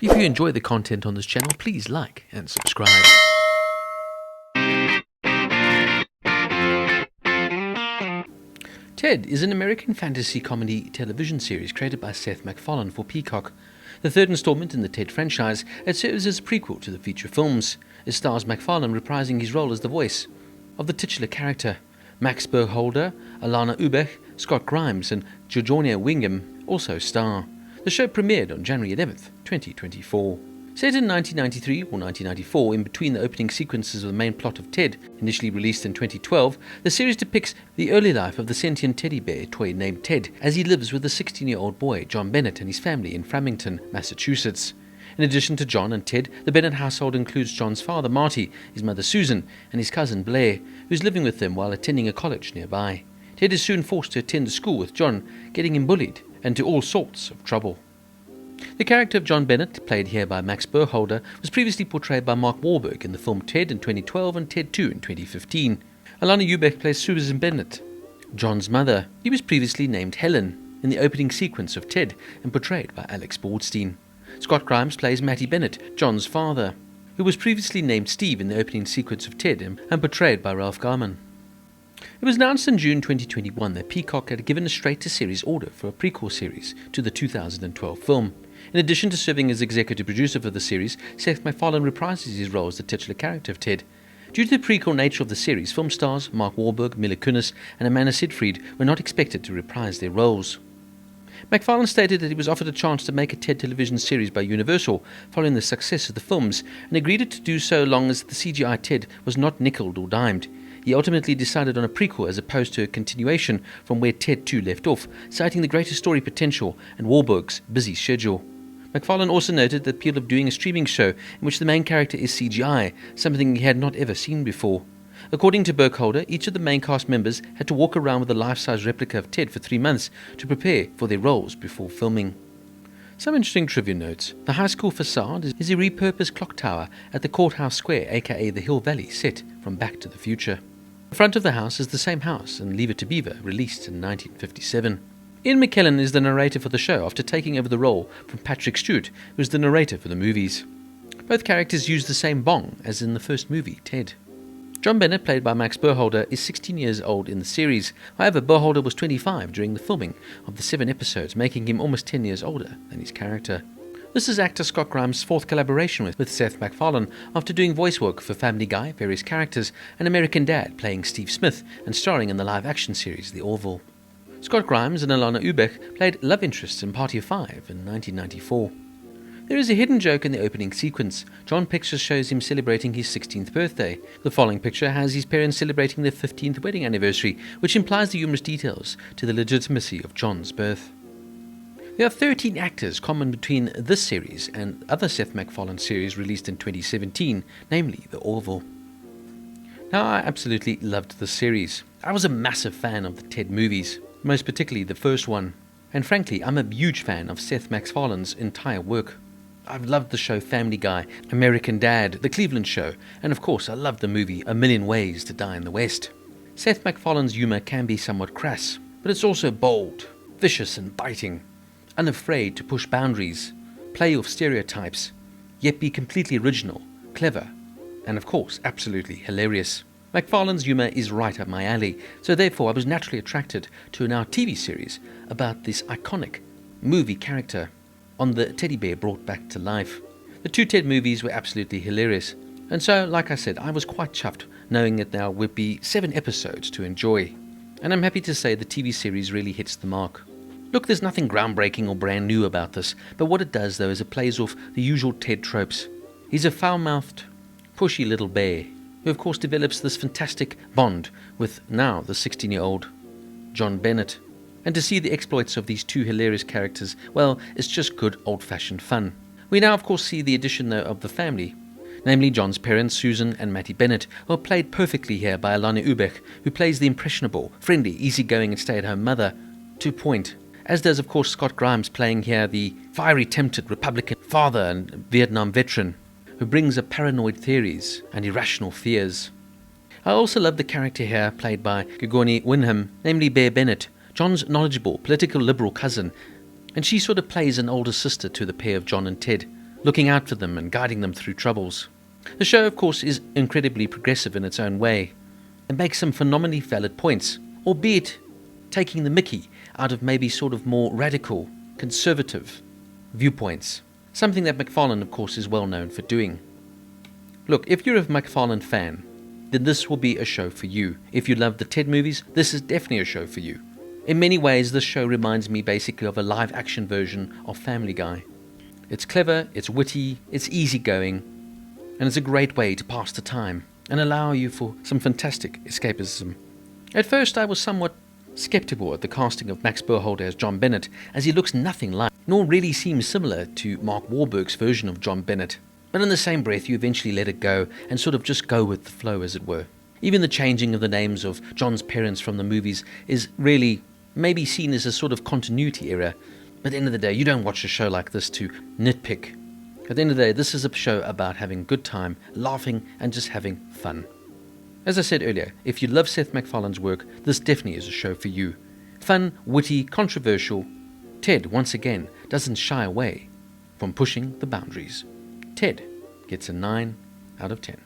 If you enjoy the content on this channel, please like and subscribe. Ted is an American fantasy comedy television series created by Seth MacFarlane for Peacock. The third installment in the Ted franchise, it serves as a prequel to the feature films. It stars MacFarlane reprising his role as the voice of the titular character. Max Burkholder, Alanna Ubach, Scott Grimes and Giorgia Whigham also star. The show premiered on January 11th, 2024. Set in 1993 or 1994, in between the opening sequences of the main plot of Ted, initially released in 2012, the series depicts the early life of the sentient teddy bear toy named Ted as he lives with a 16-year-old boy, John Bennett, and his family in Framingham, Massachusetts. In addition to John and Ted, the Bennett household includes John's father, Marty, his mother, Susan, and his cousin, Blair, who's living with them while attending a college nearby. Ted is soon forced to attend school with John, getting him bullied and to all sorts of trouble. The character of John Bennett, played here by Max Burkholder, was previously portrayed by Mark Wahlberg in the film Ted in 2012 and Ted 2 in 2015. Alanna Ubach plays Susan Bennett, John's mother. He was previously named Helen in the opening sequence of Ted and portrayed by Alex Baldstein. Scott Grimes plays Matty Bennett, John's father, who was previously named Steve in the opening sequence of Ted and portrayed by Ralph Garman. It was announced in June 2021 that Peacock had given a straight-to-series order for a prequel series to the 2012 film. In addition to serving as executive producer for the series, Seth MacFarlane reprises his role as the titular character of Ted. Due to the prequel nature of the series, film stars Mark Wahlberg, Mila Kunis and Amanda Seyfried were not expected to reprise their roles. MacFarlane stated that he was offered a chance to make a Ted television series by Universal following the success of the films and agreed to do so long as the CGI Ted was not nickeled or dimed. He ultimately decided on a prequel as opposed to a continuation from where Ted 2 left off, citing the greater story potential and Wahlberg's busy schedule. MacFarlane also noted the appeal of doing a streaming show in which the main character is CGI, something he had not ever seen before. According to Burkholder, each of the main cast members had to walk around with a life-size replica of Ted for 3 months to prepare for their roles before filming. Some interesting trivia notes. The high school facade is a repurposed clock tower at the Courthouse Square, aka the Hill Valley, set from Back to the Future. The front of the house is the same house in Leave It to Beaver, released in 1957. Ian McKellen is the narrator for the show after taking over the role from Patrick Stewart, who is the narrator for the movies. Both characters use the same bong as in the first movie, Ted. John Bennett, played by Max Burkholder, is 16 years old in the series. However, Burkholder was 25 during the filming of the 7 episodes, making him almost 10 years older than his character. This is actor Scott Grimes' fourth collaboration with Seth MacFarlane after doing voice work for Family Guy, various characters, and American Dad, playing Steve Smith and starring in the live-action series The Orville. Scott Grimes and Alanna Ubach played love interests in Party of Five in 1994. There is a hidden joke in the opening sequence. John Pictures shows him celebrating his 16th birthday. The following picture has his parents celebrating their 15th wedding anniversary, which implies the humorous details to the legitimacy of John's birth. There are 13 actors common between this series and other Seth MacFarlane series released in 2017, namely The Orville. Now, I absolutely loved this series. I was a massive fan of the Ted movies, most particularly the first one. And frankly, I'm a huge fan of Seth MacFarlane's entire work. I've loved the show Family Guy, American Dad, The Cleveland Show, and of course I love the movie A Million Ways to Die in the West. Seth MacFarlane's humour can be somewhat crass, but it's also bold, vicious and biting, unafraid to push boundaries, play off stereotypes, yet be completely original, clever, and of course absolutely hilarious. MacFarlane's humour is right up my alley, so therefore I was naturally attracted to a now TV series about this iconic movie character on the teddy bear brought back to life. The 2 Ted movies were absolutely hilarious, and so, like I said, I was quite chuffed knowing that there would be 7 episodes to enjoy. And I'm happy to say the TV series really hits the mark. Look, there's nothing groundbreaking or brand new about this, but what it does though is it plays off the usual Ted tropes. He's a foul-mouthed, pushy little bear, who of course develops this fantastic bond with now the 16-year-old John Bennett. And to see the exploits of these 2 hilarious characters, well, it's just good old-fashioned fun. We now of course see the addition though of the family, namely John's parents, Susan and Matty Bennett, who are played perfectly here by Alanna Ubach, who plays the impressionable, friendly, easygoing and stay-at-home mother to point, as does of course Scott Grimes playing here the fiery tempted Republican father and Vietnam veteran, who brings up paranoid theories and irrational fears. I also love the character here played by Giorgia Whigham, namely Bear Bennett, John's knowledgeable, political liberal cousin, and she sort of plays an older sister to the pair of John and Ted, looking out for them and guiding them through troubles. The show, of course, is incredibly progressive in its own way and makes some phenomenally valid points, albeit taking the mickey out of maybe sort of more radical, conservative viewpoints, something that MacFarlane, of course, is well known for doing. Look, if you're a MacFarlane fan, then this will be a show for you. If you love the Ted movies, this is definitely a show for you. In many ways, this show reminds me basically of a live-action version of Family Guy. It's clever, it's witty, it's easygoing, and it's a great way to pass the time and allow you for some fantastic escapism. At first, I was somewhat skeptical at the casting of Max Burkholder as John Bennett, as he looks nothing like, nor really seems similar to Mark Wahlberg's version of John Bennett. But in the same breath, you eventually let it go and sort of just go with the flow, as it were. Even the changing of the names of John's parents from the movies is really maybe seen as a sort of continuity error. But at the end of the day, you don't watch a show like this to nitpick. At the end of the day, this is a show about having a good time, laughing, and just having fun. As I said earlier, if you love Seth MacFarlane's work, this definitely is a show for you. Fun, witty, controversial. Ted, once again, doesn't shy away from pushing the boundaries. Ted gets a 9 out of 10.